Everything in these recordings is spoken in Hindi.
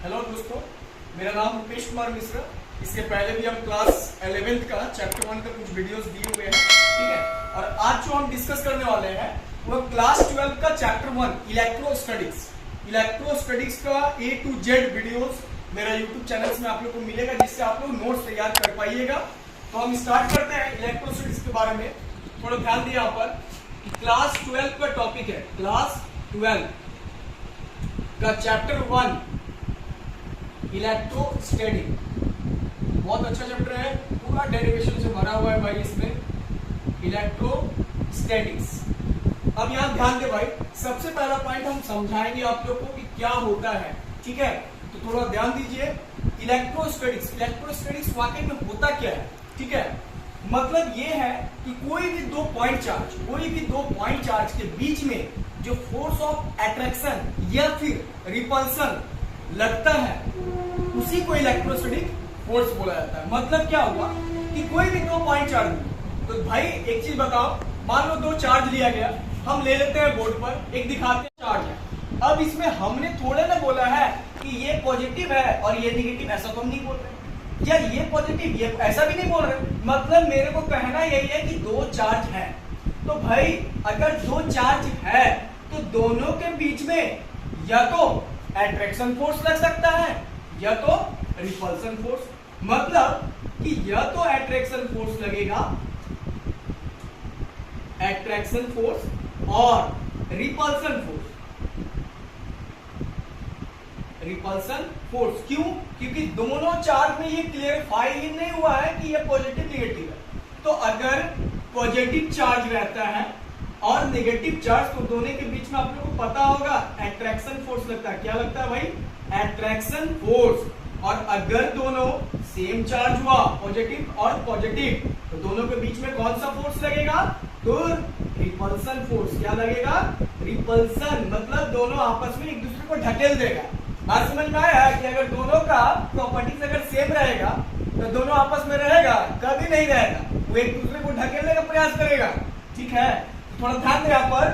हेलो दोस्तों, मेरा नाम रुपेश कुमार मिश्रा। इसके पहले भी हम क्लास 11th का चैप्टर 1 का कुछ वीडियोस दिए हुए हैं, ठीक है। और आज जो हम डिस्कस करने वाले हैं वो क्लास 12 का चैप्टर 1 इलेक्ट्रो स्टडीज का A to Z वीडियोस मेरा यूट्यूब चैनल में आप लोग को मिलेगा, जिससे आप लोग नोट्स तैयार कर पाइएगा। तो हम स्टार्ट करते हैं इलेक्ट्रो स्टडीज के बारे में। थोड़ा ध्यान दिया यहाँ पर, क्लास 12 का टॉपिक है, क्लास 12 का चैप्टर 1 इलेक्ट्रोस्टैटिक। बहुत अच्छा चैप्टर है, पूरा डेरिवेशन से भरा हुआ है भाई इसमें, इलेक्ट्रोस्टैटिक्स। अब यहाँ ध्यान दे भाई, सबसे पहला पॉइंट हम समझाएंगे आप लोग को कि क्या होता है, ठीक है। तो थोड़ा ध्यान दीजिए, इलेक्ट्रोस्टैटिक्स वाकई में होता क्या है, ठीक है। मतलब ये है कि कोई भी दो पॉइंट चार्ज के बीच में जो फोर्स ऑफ अट्रैक्शन या फिर रिपल्सन लगता है, उसी को इलेक्ट्रोस्टैटिक फोर्स बोला जाता है। मतलब क्या हुआ कि कोई भी दो पॉइंट चार्ज, तो भाई एक चीज बताओ, मान लो दो चार्ज लिया गया, हम ले लेते हैं बोर्ड पर, एक दिखाते हैं चार्ज है। अब इसमें हमने थोड़े ना बोला है कि ये पॉजिटिव है और ये निगेटिव, ऐसा तो हम नहीं बोल रहे, या ये पॉजिटिव ये ऐसा भी नहीं बोल रहे। मतलब मेरे को कहना यही है कि दो चार्ज है, तो भाई अगर दो चार्ज है तो दोनों के बीच में या तो अट्रैक्शन फोर्स लग सकता है या तो रिपल्सन फोर्स। मतलब कि या तो अट्रैक्शन फोर्स लगेगा, अट्रैक्शन फोर्स और रिपल्सन फोर्स। क्यों? क्योंकि दोनों चार्ज में ये क्लियरिफाई ही नहीं हुआ है कि ये पॉजिटिव निगेटिव है। तो अगर पॉजिटिव चार्ज रहता है और नेगेटिव चार्ज, तो दोनों के बीच में आप लोगों को पता होगा अट्रैक्शन फोर्स लगता है। क्या लगता है भाई? Attraction force. और अगर दोनों सेम चार्ज हुआ, पॉजिटिव और पॉजिटिव, तो दोनों के बीच में कौन सा फोर्स लगेगा? तो रिपल्सन फोर्स। क्या लगेगा? रिपल्सन। मतलब दोनों आपस में एक दूसरे को ढकेल देगा। बात समझ में आया कि अगर दोनों का प्रॉपर्टीज अगर सेम रहेगा तो दोनों आपस में रहेगा? कभी नहीं रहेगा, वो एक दूसरे को ढकेलने का प्रयास करेगा, ठीक है। थोड़ा ध्यान दें यहाँ पर।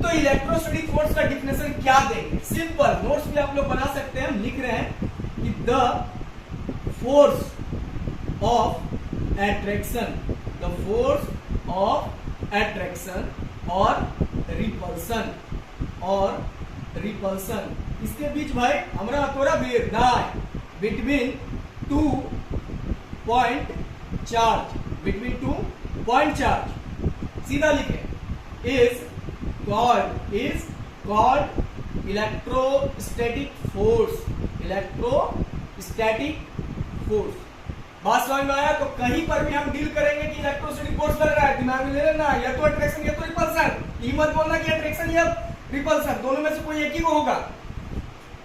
तो इलेक्ट्रोस्टैटिक फोर्स का डिफिनेशन क्या देंगे? सिंपल, नोट्स भी आप लोग बना सकते हैं। हम लिख रहे हैं कि the force of attraction, the force of attraction और रिपल्सन, इसके बीच भाई हमारा थोड़ा बेर ना है, बिटवीन टू पॉइंट चार्ज, सीधा लिखे, इज कॉल्ड इलेक्ट्रोस्टैटिक फोर्स। बात समझ में आया? तो कहीं पर भी हम डील करेंगे कि इलेक्ट्रोस्टैटिक फोर्स लग रहा है, दिमाग में ले लेना, या तो अट्रैक्शन या तो रिपल्सन। ये मत बोलना कि अट्रैक्शन या रिपल्सन, दोनों में से कोई एक ही को होगा।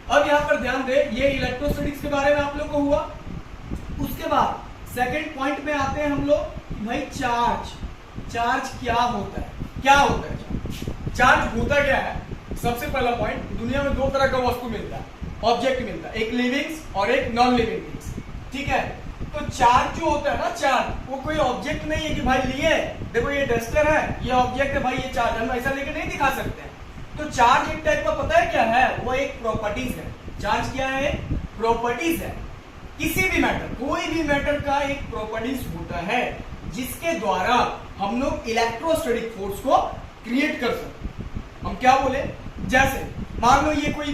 अब यहाँ पर ध्यान दे, ये इलेक्ट्रोस्टैटिक्स के बारे में आप लोग को हुआ। उसके बाद सेकंड पॉइंट में आते हैं हम लोग, भाई चार्ज क्या होता है? चार्ज होता क्या है? सबसे पहला पॉइंट, दुनिया में दो तरह का वस्तु मिलता है, ऑब्जेक्ट मिलता है, एक लिविंग और एक नॉन लिविंग थिंग्स, ठीक है। तो चार्ज जो होता है ना, चार्ज वो कोई ऑब्जेक्ट नहीं है कि भाई लिए देखो ये डस्टर है, ये ऑब्जेक्ट है भाई, ये चार्ज, हम ऐसा लेके नहीं दिखा सकते हैं। तो चार्ज एक टाइप का, पता है क्या है? वो एक प्रॉपर्टीज है। चार्ज क्या है? प्रॉपर्टीज है। किसी भी मैटर, कोई भी मैटर का एक प्रॉपर्टीज होता है जिसके द्वारा हम लोग इलेक्ट्रोस्टैटिक फोर्स को क्रिएट कर सकते हैं। हम क्या बोले? जैसे मान लो ये कोई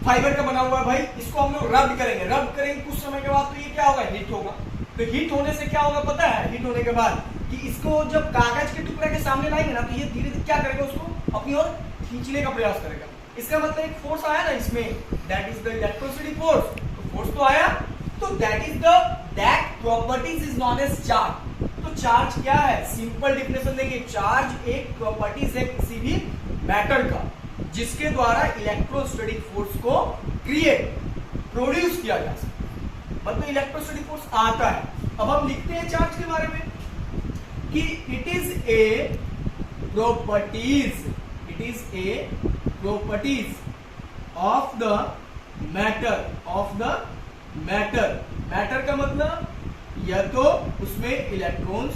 फाइबर का बना हुआ है भाई, इसको हम लोग रब करेंगे कुछ समय के बाद, तो ये क्या होगा? हीट होगा। तो हीट होने से क्या होगा पता है? हीट होने के बाद कि इसको जब कागज के टुकड़े के सामने लाएंगे ना, तो ये धीरे धीरे क्या करेगा? उसको अपनी ओर खींचने का प्रयास करेगा। इसका मतलब एक फोर्स आया ना इसमें, that is the electrostatic force. तो फोर्स तो आया, तो that properties is known as charge. तो चार्ज क्या है? सिंपल डिफिनेशन देंगे, चार्ज एक प्रॉपर्टीज है किसी भी मैटर का, जिसके द्वारा इलेक्ट्रोस्टैटिक फोर्स को प्रोड्यूस किया जा सकता। मतलब इलेक्ट्रोस्टैटिक फोर्स आता है। अब हम लिखते हैं चार्ज के बारे में कि it is A properties of the matter का मतलब या तो उसमें इलेक्ट्रॉन्स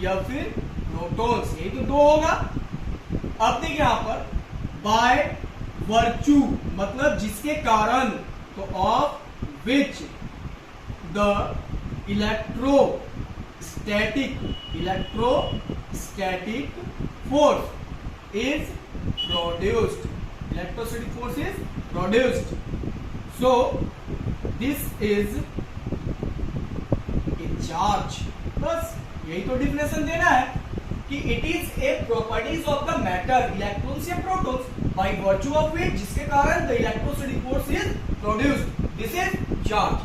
या फिर प्रोटॉन्स, यही तो दो होगा। अब देखिए यहां पर बाय वर्चू मतलब जिसके कारण, तो of which the electrostatic force is produced, electrostatic force is produced, so this is a charge. बस यही तो डिफिनेशन देना है कि it is a properties of the matter electrons या protons by virtue of which, जिसके कारण the electrostatic force is produced, this is charge.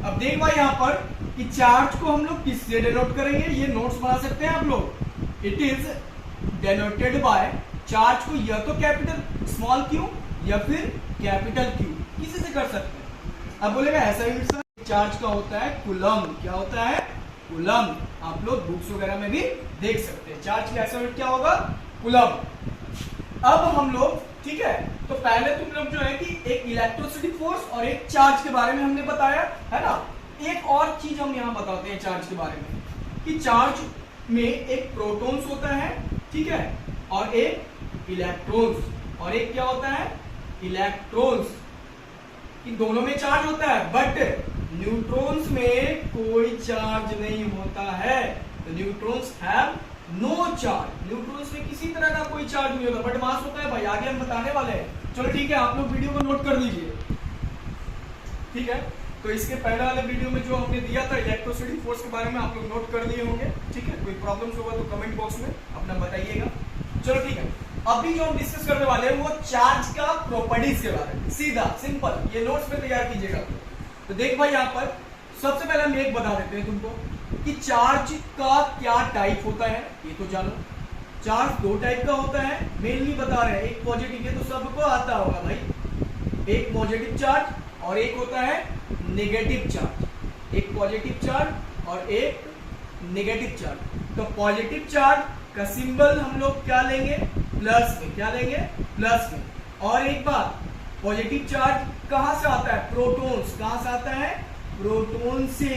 अब देख भाई यहाँ पर कि चार्ज को हम लोग किससे डिनोट करेंगे, ये नोट्स बना सकते हैं आप लोग। It is denoted by, charge को या तो कैपिटल स्मॉल क्यू या फिर कैपिटल क्यू, किसी से कर सकते हैं। अब बोलेगा ऐसा ही चार्ज का होता है कूलम, क्या होता है कूलम, आप लोग बुक्स वगैरह में भी देख सकते हैं। चार्ज का ऐसा क्या होगा कूलम। अब हम लोग ठीक है, तो पहले तुम लोग जो है कि एक इलेक्ट्रोस्टैटिक फोर्स और एक चार्ज के बारे में हमने बताया है ना। एक और चीज हम यहाँ बताते हैं चार्ज के बारे में कि चार्ज में एक प्रोटॉन्स होता है, ठीक है, और एक इलेक्ट्रॉन्स, और एक क्या होता है इलेक्ट्रॉन्स, कि दोनों में चार्ज होता है, बट न्यूट्रॉन्स में कोई चार्ज नहीं होता है। तो neutrons have no charge, neutrons में किसी तरह का कोई चार्ज नहीं होता, बट मास होता है भाई, आगे हम बताने वाले हैं। चलो ठीक है, आप लोग वीडियो को नोट कर लीजिए, ठीक है। तो इसके पहले वाले वीडियो में जो हमने दिया था इलेक्ट्रोस्टैटिक फोर्स के बारे में, आप लोग नोट कर लिए होंगे, ठीक है। कोई प्रॉब्लम्स होगा तो कमेंट बॉक्स में अपना बताइएगा। चलो ठीक है, अभी जो हम डिस्कस करने वाले हैं वो चार्ज का प्रॉपर्टीज के बारे में, सीधा सिंपल, ये नोट्स में तैयार कीजिएगा। तो देख भाई यहाँ पर सबसे पहले हम एक बता देते हैं तुमको कि चार्ज का क्या टाइप होता है, ये तो जानो। चार्ज दो टाइप का होता है, मेनली बता रहे हैं, एक पॉजिटिव, ये तो सबको आता होगा भाई, एक पॉजिटिव चार्ज और एक होता है नेगेटिव चार्ज, एक पॉजिटिव चार्ज और एक नेगेटिव चार्ज। तो पॉजिटिव चार्ज का सिंबल हम लोग क्या लेंगे, प्लस में, क्या लेंगे प्लस में। और एक बात, पॉजिटिव चार्ज कहां से आता है, प्रोटॉन्स, कहां से आता है प्रोटॉन से,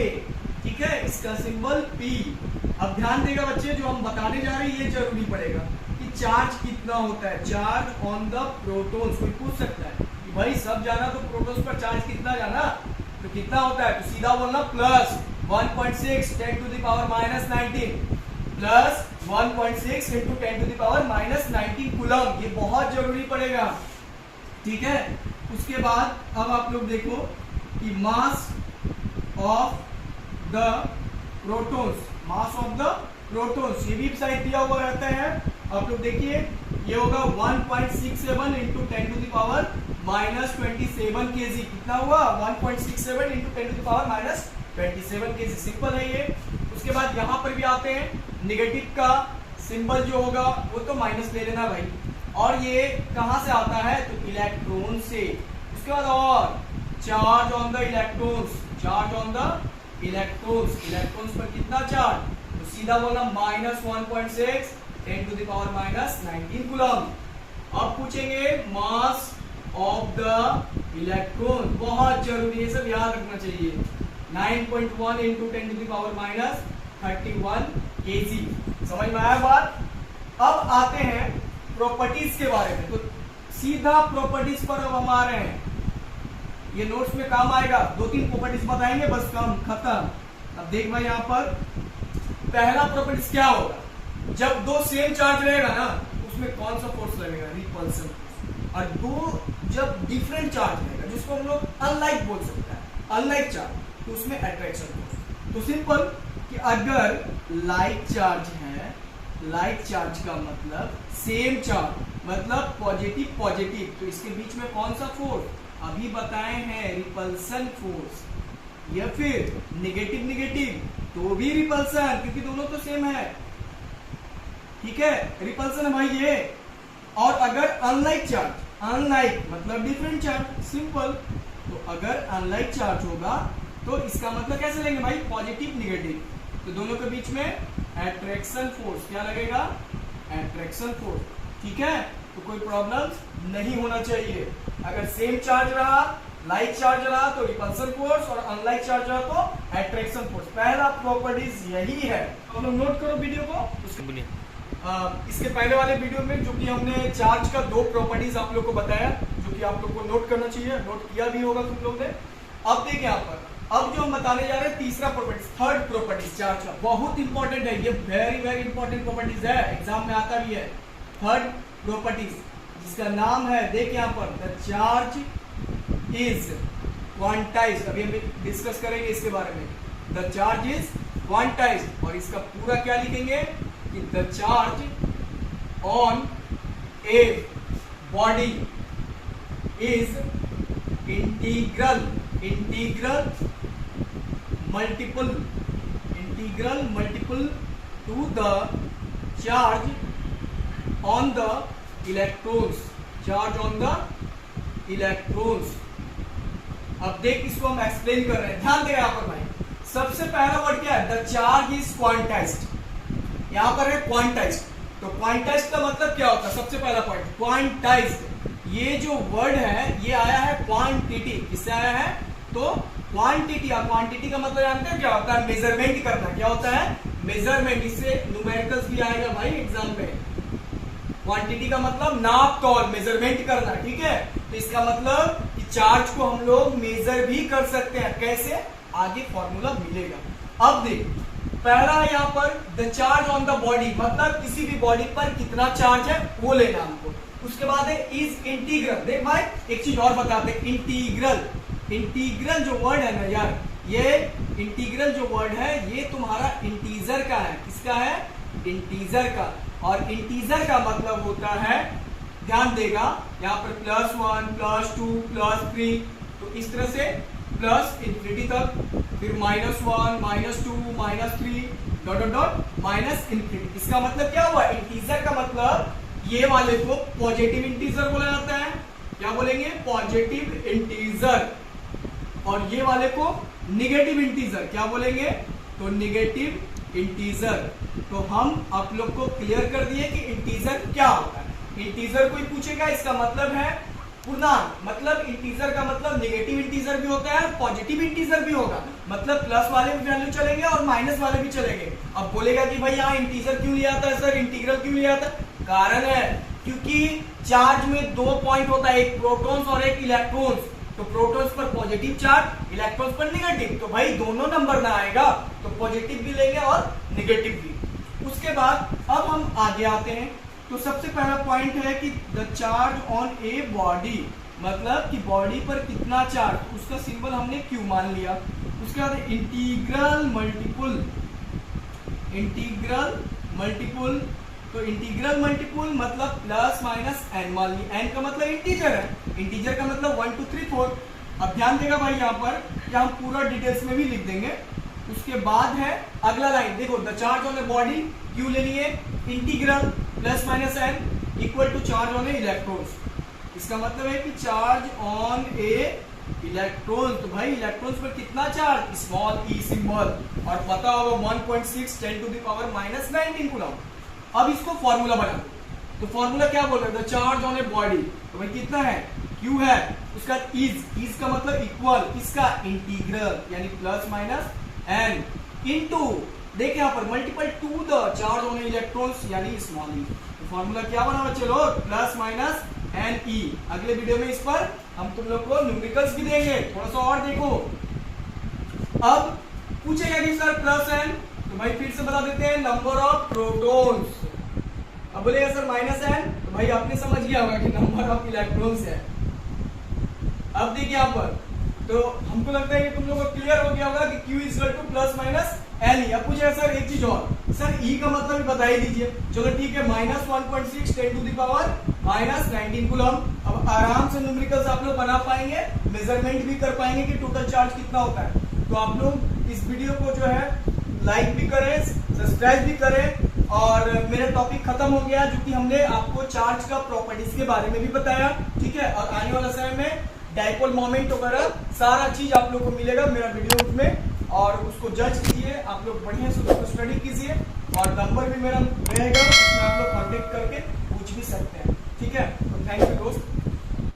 ठीक है, इसका सिंबल P। अब ध्यान देगा बच्चे, जो हम बताने जा रहे हैं ये जरूरी पड़ेगा कि चार्ज कितना होता है, चार्ज ऑन द प्रोटॉन्स। कोई पूछ सकता है कि भाई सब जाना तो प्रोटॉन्स पर चार्ज कितना जाना, तो कितना होता है, तो सीधा बोलना plus 1.6 10 to the power minus 19 plus 1.6 into 10 to the power minus 19 coulomb, ये बहुत जरूरी पड़ेगा, ठीक है। उसके बाद अब आप लोग देखो कि mass of the protons, mass of the protons, ये भी साइड दिया हुआ रहता है। आप लोग देखिए ये होगा 1.67 into 10 to the power minus 27 kg, कितना हुआ 1.67 into 10 to the power minus 27 kg, simple है ये। उसके बाद यहाँ पर भी आते हैं, नेगेटिव का सिंबल जो होगा वो तो माइनस ले लेना भाई, और ये कहां से आता है, तो इलेक्ट्रॉन से। उसके बाद और charge on the electrons, charge on the electrons, electrons पर कितना चार्ज, तो सीधा बोलना -1.6 10 to the power minus 19 coulomb. अब पूछेंगे मास ऑफ द इलेक्ट्रॉन, बहुत जरूरी है, सब याद रखना चाहिए, 9.1 into 10 to the power minus 31 kg। समझ में आया बात। अब आते हैं प्रॉपर्टीज के बारे में, तो सीधा प्रॉपर्टीज पर अब हम आ रहे हैं, ये नोट्स में काम आएगा, 2-3 प्रॉपर्टीज बताएंगे, बस काम खत्म। अब देख भाई यहाँ पर पहला प्रॉपर्टीज क्या होगा, जब दो सेम चार्ज रहेगा ना उसमें कौन सा फोर्स लगेगा, रिपल्सन फोर्स। और दो जब डिफरेंट चार्ज रहेगा, जिसको हम लोग अनलाइक बोल सकते हैं, अनलाइक चार्ज, तो उसमें अट्रैक्शन फोर्स। तो सिंपल कि अगर लाइक चार्ज है, लाइक चार्ज का मतलब सेम चार्ज, मतलब पॉजिटिव पॉजिटिव, तो इसके बीच में कौन सा फोर्स अभी बताए हैं, रिपल्सन फोर्स, या फिर नेगेटिव नेगेटिव तो भी रिपल्सन, क्योंकि दोनों तो सेम है, ठीक है, रिपल्सन है भाई ये। और अगर अनलाइक चार्ज, अनलाइक मतलब डिफरेंट चार्ज, सिंपल, तो अगर अनलाइक चार्ज होगा तो इसका मतलब कैसे लेंगे भाई, पॉजिटिव नेगेटिव, तो दोनों के बीच में अट्रैक्शन फोर्स, क्या लगेगा, अट्रैक्शन फोर्स, ठीक है। तो कोई प्रॉब्लम नहीं होना चाहिए, अगर सेम चार्ज रहा, लाइक चार्ज रहा तो रिपल्सन फोर्स, और अनलाइक चार्ज रहा तो अट्रैक्शन फोर्स। पहला प्रॉपर्टीज यही है, तो हम लोग नोट करो वीडियो को। इसके पहले वाले वीडियो में जो कि हमने चार्ज का 2 प्रॉपर्टीज आप लोग को बताया, जो कि कि आप लोग को नोट करना चाहिए, नोट किया भी होगा तुम लोग ने। अब देखिए यहाँ पर, अब जो हम बताने जा रहे हैं तीसरा प्रॉपर्टीज, थर्ड प्रॉपर्टीज चार्ज का, बहुत इंपॉर्टेंट है ये, वेरी वेरी इंपॉर्टेंट प्रॉपर्टीज है, एग्जाम में आता भी है। थर्ड प्रॉपर्टीज जिसका नाम है, देख यहाँ पर, द चार्ज इज क्वांटाइज्ड। अभी हम डिस्कस करेंगे इसके बारे में। द चार्ज इज क्वांटाइज्ड, और इसका पूरा क्या लिखेंगे कि the charge on a body is integral multiple to the charge on the electrons, अब देख इसको हम एक्सप्लेन कर रहे हैं, ध्यान देगा यहाँ पर भाई। सबसे पहला वर्ड क्या है, द चार्ज इज क्वांटाइज्ड। यहाँ पर है क्वांटाइज्ड, तो क्वांटाइज्ड का मतलब क्या होता है, सबसे पहला पॉइंट क्वांटाइज्ड। ये जो वर्ड है ये आया है क्वांटिटी, किससे आया है, तो क्वांटिटी। क्वांटिटी का मतलब जानते हैं क्या होता है, मेजरमेंट करना। क्या होता है, मेजरमेंट। इससे न्यूमेरिकल्स भी आएगा भाई एग्जाम में। क्वांटिटी का मतलब नाप तौल, मेजरमेंट करना, ठीक है। तो इसका मतलब कि चार्ज को हम लोग मेजर भी कर सकते हैं, कैसे, आगे फॉर्मूला मिलेगा। अब देख, पहला है यहाँ पर the charge on the body, मतलब किसी भी बॉडी पर कितना चार्ज है वो लेना हमको। उसके बाद है इज इंटीग्रल। देख भाई एक चीज और बताते हैं, इंटीग्रल जो वर्ड है ना यार, ये इंटीग्रल जो वर्ड है ये तुम्हारा इंटीजर का है। किसका है, इंटीजर का। और इंटीजर का मतलब होता है, ध्यान देगा यहाँ पर +1 +2 +3, तो इस तरह से प्लस इंफिनिटी तक, फिर -1 -2 -3 dot dot dot minus infinity. इसका मतलब क्या हुआ, इंटीजर का मतलब ये वाले को पॉजिटिव इंटीजर बोला जाता है। क्या बोलेंगे, पॉजिटिव इंटीजर। और ये वाले को निगेटिव इंटीजर, क्या बोलेंगे, तो निगेटिव इंटीजर। तो हम आप लोग को क्लियर कर दिए कि इंटीजर क्या होता है। इंटीजर कोई पूछेगा, इसका मतलब है पूर्णांक, मतलब इंटीजर का मतलब नेगेटिव इंटीजर भी होता है, पॉजिटिव इंटीजर भी होगा, मतलब प्लस वाले भी वैल्यू चलेंगे और माइनस वाले भी चलेंगे। अब बोलेगा कि भाई यहाँ इंटीजर क्यों लिया था सर, इंटीग्रल क्यों लिया था, कारण है क्योंकि चार्ज में 2 पॉइंट होता है, एक प्रोटॉन्स और एक इलेक्ट्रॉन्स। तो प्रोटॉन्स पर पॉजिटिव चार्ज, इलेक्ट्रॉन्स पर नेगेटिव, तो भाई दोनों नंबर ना आएगा, तो पॉजिटिव भी लेंगे और नेगेटिव भी। उसके बाद अब हम आगे आते हैं, तो सबसे पहला पॉइंट है कि the charge on a body, मतलब कि बॉडी पर कितना चार्ज, उसका सिंबल हमने क्यू मान लिया। उसके बाद इंटीग्रल मल्टीपल, तो इंटीग्रल मल्टीपल मतलब प्लस माइनस एन मान ली। एन का मतलब इंटीजर है, इंटीजर का मतलब 1 2 3 4। अब ध्यान देगा भाई यहाँ पर, क्या हम पूरा डिटेल्स में भी लिख देंगे। उसके बाद है अगला लाइन, देखो the charge on a body Q ले लिए, integral plus minus N equal to charge on a electrons. इसका मतलब है कि चार्ज ऑन ए इलेक्ट्रॉन, तो भाई इलेक्ट्रॉन्स पर कितना चार्ज, स्मॉल ई सिंबल, और पता होगा 1.6 10⁻⁻⁻⁻⁻⁻⁻⁻⁻⁻⁻⁻⁻⁻⁻⁻⁻⁻⁻⁻⁻⁻⁻⁻⁻⁻⁻⁻⁻⁻⁻⁻⁻⁻⁻⁻⁻⁻⁻⁻⁻ अब इसको फॉर्मूला बना दो, तो फॉर्मूला क्या बोल रहा है, the charge on a body, तो भाई कितना है, क्यू है, उसका इज का मतलब इक्वल, इसका इंटीग्रल यानी प्लस माइनस एन इनटू, देखिए यहाँ पर multiple to the charge on electrons यानी स्मॉल ई। तो फॉर्मूला क्या बना, चलो प्लस माइनस एन ई। अगले वीडियो में इस पर हम तुम लोग को न्यूमेरिकल्स भी देंगे, थोड़ा सा और देखो। अब पूछेगा कि सर प्लस एन, तो भाई फिर से बता देते हैं नंबर ऑफ प्रोटॉन्स। अब बोलेगा सर माइनस एन, तो भाई आपने समझ गया होगा कि नंबर ऑफ इलेक्ट्रॉन्स है। अब देखिए यहाँ पर, तो हमको लगता है कि तुम लोगों को क्लियर हो गया होगा कि Q equal two plus minus L. अब पूछेगा सर एक चीज और, सर E का मतलब भी बता ही दीजिए। चलो ठीक है, -1.6 10⁻⁻⁻⁻⁻⁻⁻⁻⁻⁻⁻⁻⁻⁻⁻⁻⁻⁻⁻⁻⁻⁻⁻⁻⁻⁻⁻⁻⁻⁻⁻⁻⁻⁻⁻⁻⁻⁻⁻⁻⁻⁻⁻⁻⁻⁻⁻⁻⁻⁻ मेजरमेंट भी कर पाएंगे कि टोटल चार्ज कितना होता है, टोटल कितना होता है। तो आप लोग इस वीडियो को जो है लाइक भी करें, सब्सक्राइब भी करें। और मेरा टॉपिक खत्म हो गया, जो कि हमने आपको चार्ज का प्रॉपर्टीज के बारे में भी बताया, ठीक है। और आने वाला समय में डाइपोल मोमेंट वगैरह सारा चीज आप लोग को मिलेगा मेरा वीडियो में, और उसको जज कीजिए, आप लोग बढ़िया से उसको स्टडी कीजिए। और नंबर भी मेरा रहेगा, उसमें आप लोग कॉन्टेक्ट करके पूछ भी सकते हैं, ठीक है। तो थैंक यू दोस्त।